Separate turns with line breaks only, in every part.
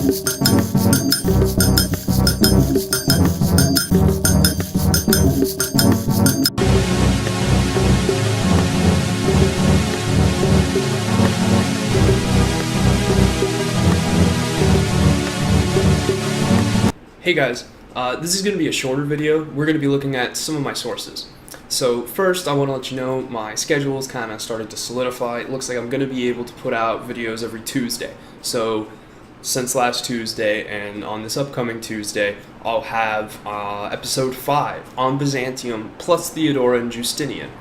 Hey guys, this is going to be a shorter video. We're going to be looking at some of my sources. So first I want to let you know my schedule is kind of starting to solidify. It looks like I'm going to be able to put out videos every Tuesday. So since last Tuesday and on this upcoming Tuesday, I'll have episode 5 on Byzantium plus Theodora and Justinian.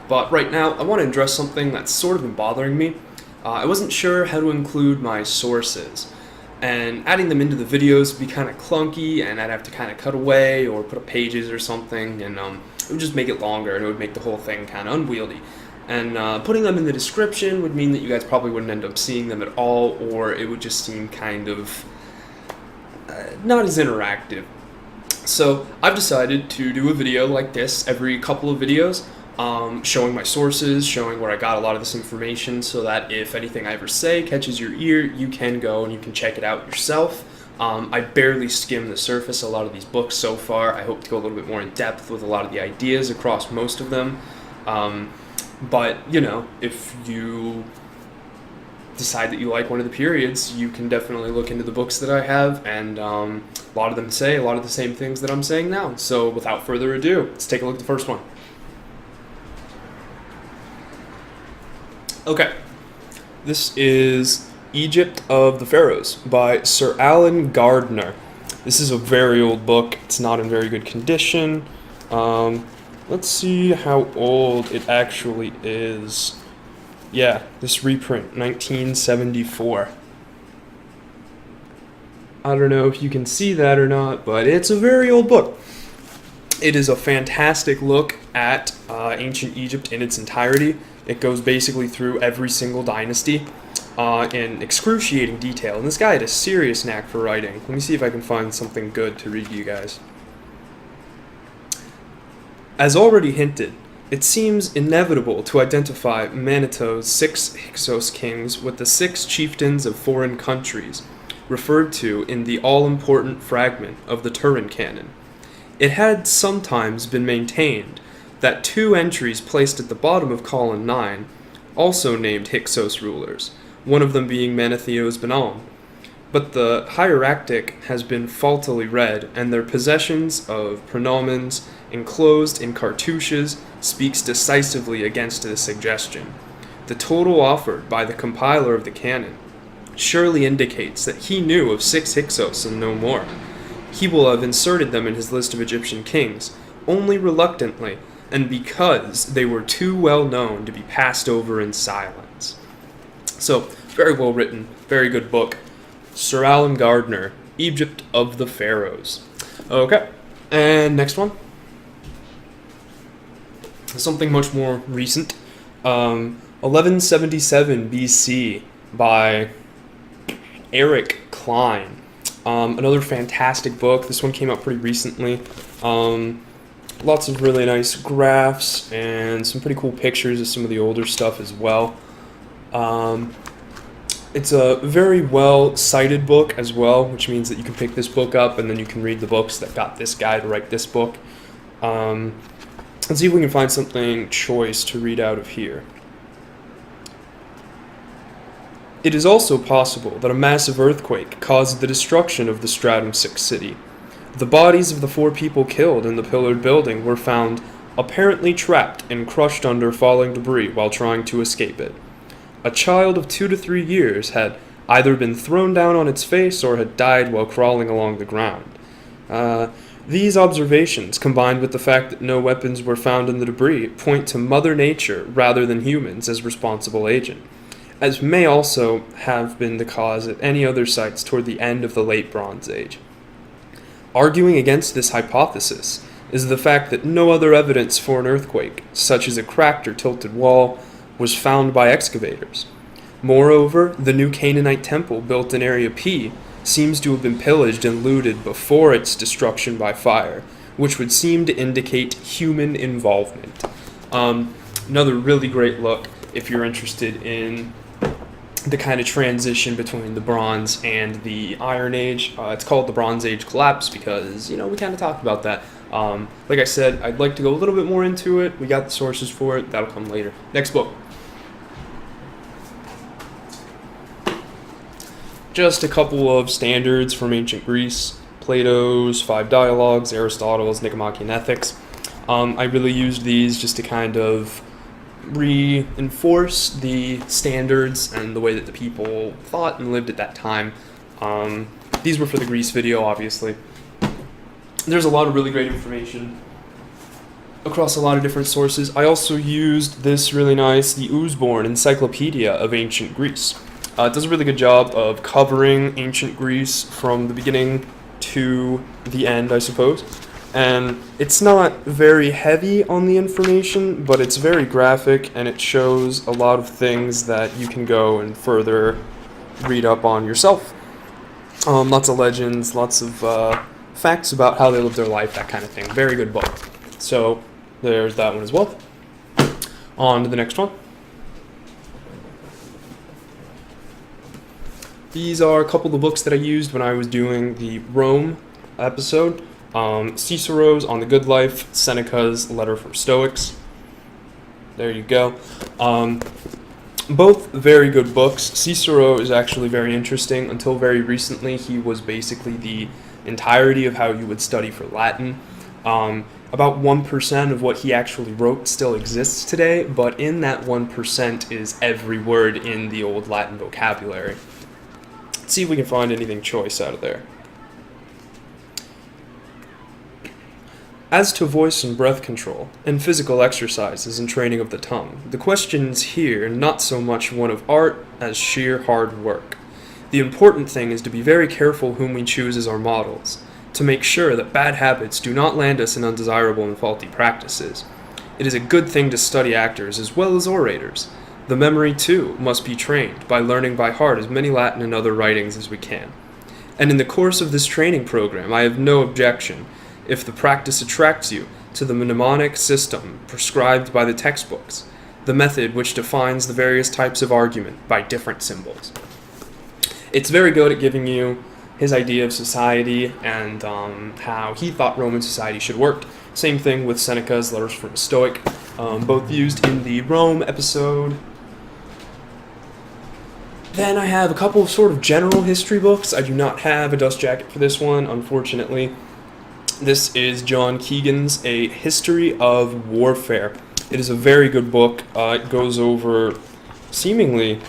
But right now I want to address something that's sort of been bothering me. I wasn't sure how to include my sources. And adding them into the videos would be kind of clunky, and I'd have to kind of cut away or put up pages or something, and it would just make it longer, and it would make the whole thing kind of unwieldy. And putting them in the description would mean that you guys probably wouldn't end up seeing them at all, or it would just seem kind of not as interactive. So I've decided to do a video like this every couple of videos, showing my sources, showing where I got a lot of this information, so that if anything I ever say catches your ear, you can go and you can check it out yourself. I barely skimmed the surface of a lot of these books so far. I hope to go a little bit more in depth with a lot of the ideas across most of them. But, you know, if you decide that you like one of the periods, you can definitely look into the books that I have, and a lot of them say a lot of the same things that I'm saying now. So without further ado, let's take a look at the first one. Okay, this is Egypt of the Pharaohs by Sir Alan Gardner. This is a very old book. It's not in very good condition. Let's see how old it actually is. Yeah, this reprint, 1974. I don't know if you can see that or not, but it's a very old book. It is a fantastic look at ancient Egypt in its entirety. It goes basically through every single dynasty in excruciating detail. And this guy had a serious knack for writing. Let me see if I can find something good to read to you guys. As already hinted, it seems inevitable to identify Manetho's 6 Hyksos kings with the 6 chieftains of foreign countries, referred to in the all-important fragment of the Turin canon. It had sometimes been maintained that 2 entries placed at the bottom of column 9 also named Hyksos rulers, one of them being Manetho's Benon. But the hieractic has been faultily read, and their possessions of pronomens enclosed in cartouches speaks decisively against this suggestion. The total offered by the compiler of the canon surely indicates that he knew of 6 Hyksos and no more. He will have inserted them in his list of Egyptian kings, only reluctantly, and because they were too well known to be passed over in silence. So, very well written, very good book. Sir Alan Gardner, Egypt of the Pharaohs. Okay, and next one. Something much more recent. 1177 BC by Eric Klein. Another fantastic book. This one came out pretty recently. Lots of really nice graphs and some pretty cool pictures of some of the older stuff as well. It's a very well cited book as well, which means that you can pick this book up and then you can read the books that got this guy to write this book. Let's see if we can find something choice to read out of here. It is also possible that a massive earthquake caused the destruction of the Stratum 6 city. The bodies of the 4 people killed in the pillared building were found apparently trapped and crushed under falling debris while trying to escape it. A child of 2 to 3 years had either been thrown down on its face or had died while crawling along the ground. These observations, combined with the fact that no weapons were found in the debris, point to Mother Nature rather than humans as responsible agent, as may also have been the cause at any other sites toward the end of the Late Bronze Age. Arguing against this hypothesis is the fact that no other evidence for an earthquake, such as a cracked or tilted wall, was found by excavators. Moreover, the new Canaanite temple built in Area P seems to have been pillaged and looted before its destruction by fire, which would seem to indicate human involvement. Another really great look if you're interested in the kind of transition between the Bronze and the Iron Age. It's called the Bronze Age collapse because, we kind of talked about that. Like I said, I'd like to go a little bit more into it. We got the sources for it. That'll come later. Next book. Just a couple of standards from ancient Greece. Plato's 5 Dialogues, Aristotle's Nicomachean Ethics. I really used these just to kind of reinforce the standards and the way that the people thought and lived at that time. These were for the Greece video, obviously. There's a lot of really great information across a lot of different sources. I also used this really nice, the Usborne Encyclopedia of Ancient Greece. It does a really good job of covering ancient Greece from the beginning to the end, I suppose. And it's not very heavy on the information, but it's very graphic, and it shows a lot of things that you can go and further read up on yourself. Lots of legends, lots of facts about how they lived their life, that kind of thing. Very good book. So there's that one as well. On to the next one. These are a couple of the books that I used when I was doing the Rome episode. Cicero's On the Good Life, Seneca's Letter from Stoics. There you go. Both very good books. Cicero is actually very interesting. Until very recently, he was basically the entirety of how you would study for Latin. About 1% of what he actually wrote still exists today, but in that 1% is every word in the old Latin vocabulary. Let's see if we can find anything choice out of there. As to voice and breath control, and physical exercises and training of the tongue, the question is here not so much one of art as sheer hard work. The important thing is to be very careful whom we choose as our models, to make sure that bad habits do not land us in undesirable and faulty practices. It is a good thing to study actors as well as orators. The memory, too, must be trained by learning by heart as many Latin and other writings as we can. And in the course of this training program, I have no objection if the practice attracts you to the mnemonic system prescribed by the textbooks, the method which defines the various types of argument by different symbols. It's very good at giving you his idea of society and how he thought Roman society should work. Same thing with Seneca's Letters from a Stoic, both used in the Rome episode. Then I have a couple of sort of general history books. I do not have a dust jacket for this one, unfortunately. This is John Keegan's A History of Warfare. It is a very good book. It goes over seemingly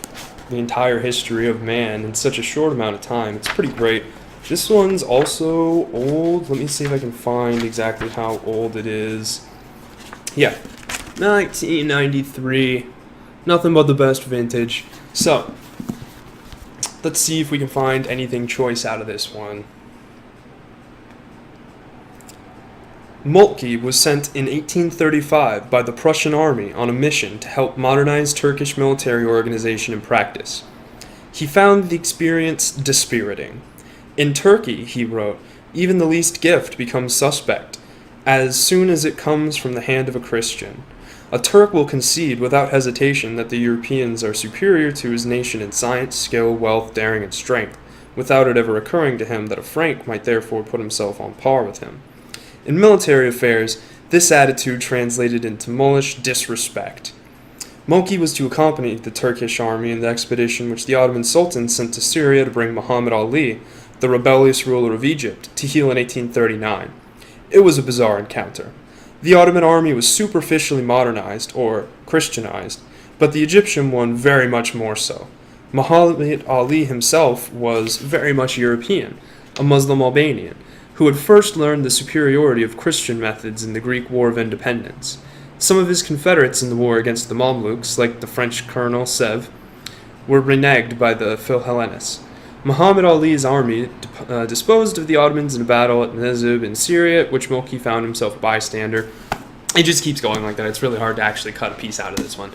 the entire history of man in such a short amount of time. It's pretty great. This one's also old. Let me see if I can find exactly how old it is. Yeah, 1993. Nothing but the best vintage. So, let's see if we can find anything choice out of this one. Moltke was sent in 1835 by the Prussian army on a mission to help modernize Turkish military organization and practice. He found the experience dispiriting. In Turkey, he wrote, even the least gift becomes suspect, as soon as it comes from the hand of a Christian. A Turk will concede without hesitation that the Europeans are superior to his nation in science, skill, wealth, daring, and strength, without it ever occurring to him that a Frank might therefore put himself on par with him. In military affairs, this attitude translated into mulish disrespect. Moltke was to accompany the Turkish army in the expedition which the Ottoman Sultan sent to Syria to bring Muhammad Ali, the rebellious ruler of Egypt, to heel in 1839. It was a bizarre encounter. The Ottoman army was superficially modernized, or Christianized, but the Egyptian one very much more so. Muhammad Ali himself was very much European, a Muslim Albanian, who had first learned the superiority of Christian methods in the Greek War of Independence. Some of his confederates in the war against the Mamluks, like the French Colonel Sèvres, were reneged by the Philhellenes. Muhammad Ali's army disposed of the Ottomans in a battle at Nezib in Syria, at which Moltke found himself a bystander. It just keeps going like that. It's really hard to actually cut a piece out of this one.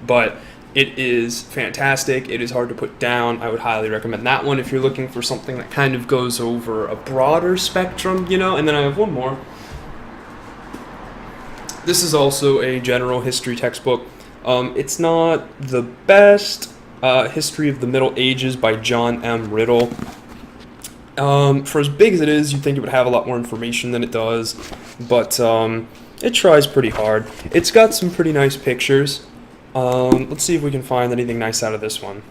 But it is fantastic. It is hard to put down. I would highly recommend that one if you're looking for something that kind of goes over a broader spectrum, And then I have one more. This is also a general history textbook. It's not the best, History of the Middle Ages by John M. Riddle. For as big as it is, you'd think it would have a lot more information than it does, but it tries pretty hard. It's got some pretty nice pictures. Let's see if we can find anything nice out of this one.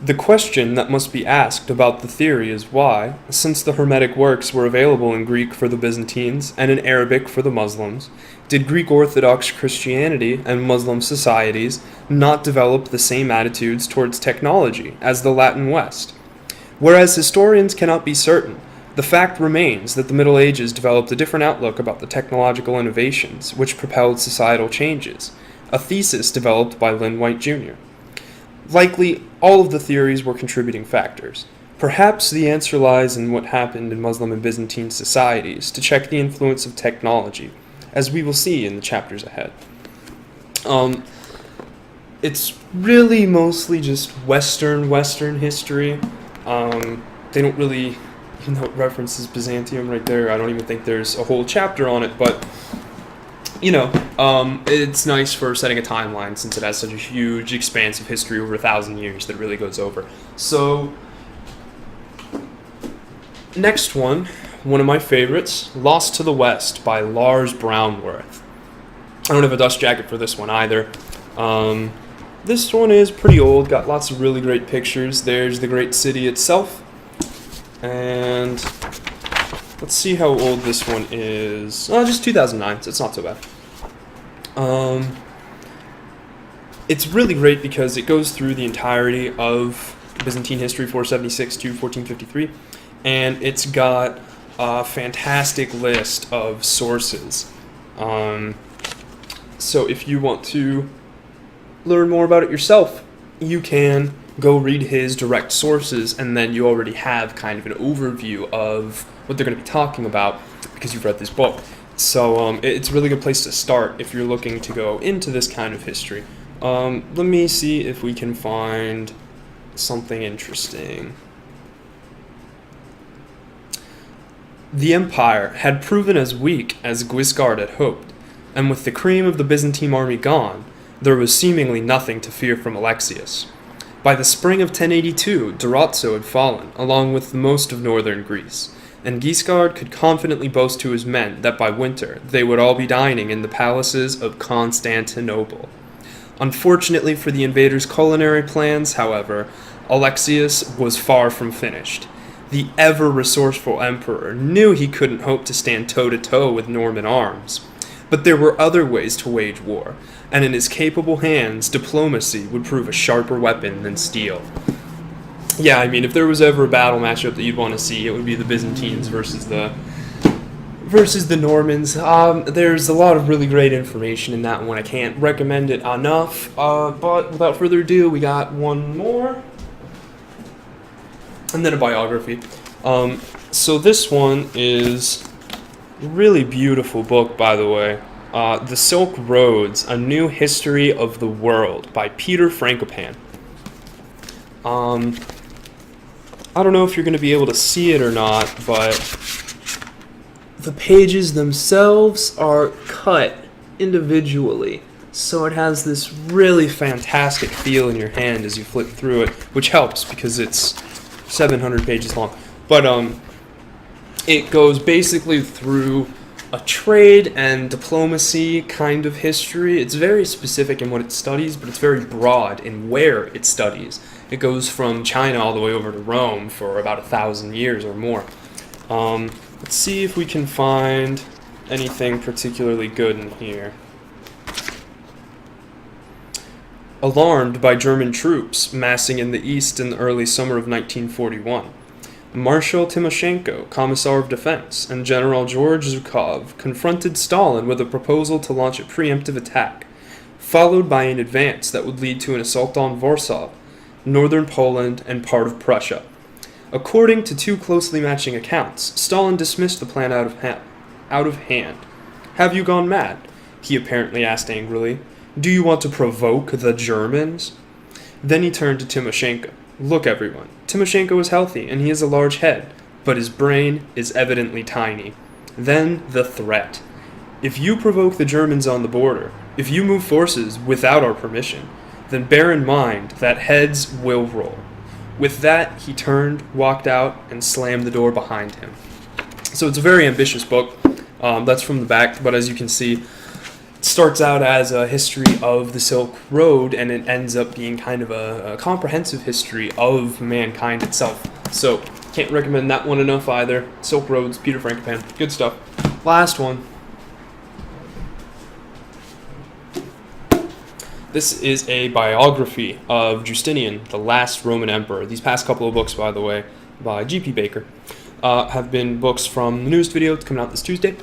The question that must be asked about the theory is why, since the Hermetic works were available in Greek for the Byzantines and in Arabic for the Muslims, did Greek Orthodox Christianity and Muslim societies not develop the same attitudes towards technology as the Latin West? Whereas historians cannot be certain, the fact remains that the Middle Ages developed a different outlook about the technological innovations which propelled societal changes, a thesis developed by Lynn White Jr. Likely, all of the theories were contributing factors. Perhaps the answer lies in what happened in Muslim and Byzantine societies to check the influence of technology, as we will see in the chapters ahead. It's really mostly just Western history. They don't really, even though it references Byzantium right there, I don't even think there's a whole chapter on it, but it's nice for setting a timeline since it has such a huge, expansive history over 1,000 years that really goes over. So, next one of my favorites, Lost to the West by Lars Brownworth. I don't have a dust jacket for this one either. This one is pretty old, got lots of really great pictures. There's the great city itself. And let's see how old this one is. Just 2009, so it's not so bad. It's really great because it goes through the entirety of Byzantine history, 476 to 1453, and it's got a fantastic list of sources. So if you want to learn more about it yourself, you can go read his direct sources, and then you already have kind of an overview of what they're going to be talking about because you've read this book. So it's a really good place to start if you're looking to go into this kind of history. Let me see if we can find something interesting. The empire had proven as weak as Guiscard had hoped, and with the cream of the Byzantine army gone, there was seemingly nothing to fear from Alexius. By the spring of 1082, Durazzo had fallen, along with most of northern Greece, and Guiscard could confidently boast to his men that by winter they would all be dining in the palaces of Constantinople. Unfortunately for the invaders' culinary plans, however, Alexius was far from finished. The ever-resourceful emperor knew he couldn't hope to stand toe-to-toe with Norman arms, but there were other ways to wage war, and in his capable hands, diplomacy would prove a sharper weapon than steel. Yeah, I mean, if there was ever a battle matchup that you'd want to see, it would be the Byzantines versus the Normans. There's a lot of really great information in that one. I can't recommend it enough. But without further ado, we got one more, and then a biography. So this one is a really beautiful book, by the way. The Silk Roads: A New History of the World by Peter Frankopan. I don't know if you're going to be able to see it or not, but the pages themselves are cut individually, so it has this really fantastic feel in your hand as you flip through it, which helps because it's 700 pages long. But it goes basically through a trade and diplomacy kind of history. It's very specific in what it studies, but it's very broad in where it studies. It goes from China all the way over to Rome for about 1,000 years or more. Let's see if we can find anything particularly good in here. Alarmed by German troops massing in the east in the early summer of 1941, Marshal Timoshenko, Commissar of Defense, and General George Zhukov confronted Stalin with a proposal to launch a preemptive attack, followed by an advance that would lead to an assault on Warsaw, northern Poland, and part of Prussia. According to two closely matching accounts, Stalin dismissed the plan out of hand. "Have you gone mad?" he apparently asked angrily. "Do you want to provoke the Germans?" Then he turned to Timoshenko. "Look, everyone, Timoshenko is healthy and he has a large head, but his brain is evidently tiny." Then the threat. "If you provoke the Germans on the border, If you move forces without our permission, then bear in mind that heads will roll." With that, he turned, walked out, and slammed the door behind him. So it's a very ambitious book. That's from the back, but as you can see, it starts out as a history of the Silk Road, and it ends up being kind of a comprehensive history of mankind itself. So can't recommend that one enough either. Silk Roads, Peter Frankopan, good stuff. Last one. This is a biography of Justinian, the last Roman emperor. These past couple of books, by the way, by G.P. Baker, have been books from the newest video. It's coming out this Tuesday.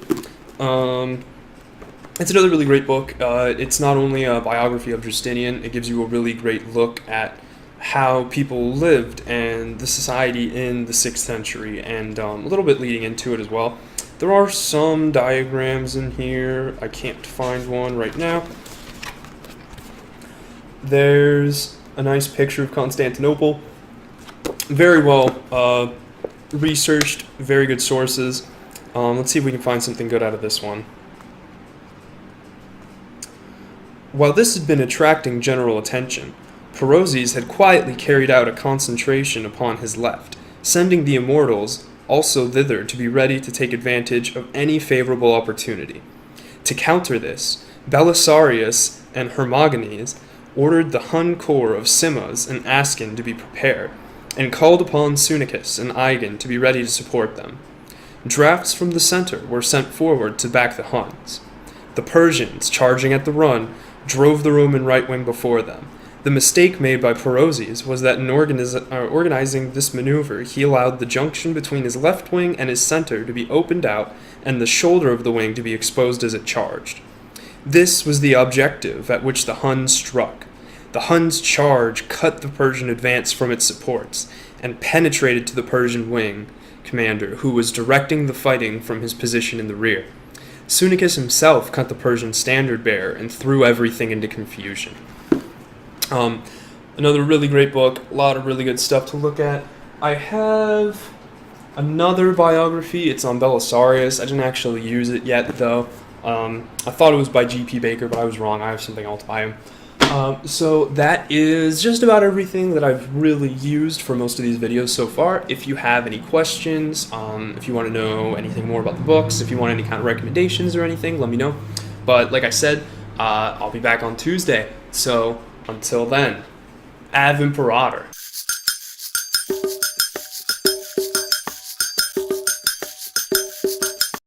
It's another really great book. It's not only a biography of Justinian, it gives you a really great look at how people lived and the society in the 6th century, and a little bit leading into it as well. There are some diagrams in here. I can't find one right now. There's a nice picture of Constantinople. Very well researched, very good sources. Let's see if we can find something good out of this one. While this had been attracting general attention, Perozes had quietly carried out a concentration upon his left, sending the immortals also thither to be ready to take advantage of any favorable opportunity. To counter this, Belisarius and Hermogenes ordered the Hun corps of Simmas and Ascan to be prepared, and called upon Sunicus and Igon to be ready to support them. Drafts from the center were sent forward to back the Huns. The Persians, charging at the run, drove the Roman right wing before them. The mistake made by Perozes was that in organizing this maneuver, he allowed the junction between his left wing and his center to be opened out and the shoulder of the wing to be exposed as it charged. This was the objective at which the Huns struck. The Huns' charge cut the Persian advance from its supports and penetrated to the Persian wing commander, who was directing the fighting from his position in the rear. Sunicus himself cut the Persian standard bearer and threw everything into confusion. Another really great book, a lot of really good stuff to look at. I have another biography. It's on Belisarius. I didn't actually use it yet, though. I thought it was by G.P. Baker, but I was wrong. I have something else by him. So that is just about everything that I've really used for most of these videos so far. If you have any questions, if you want to know anything more about the books, if you want any kind of recommendations or anything, let me know. But like I said, I'll be back on Tuesday. So until then, Ave Imperator.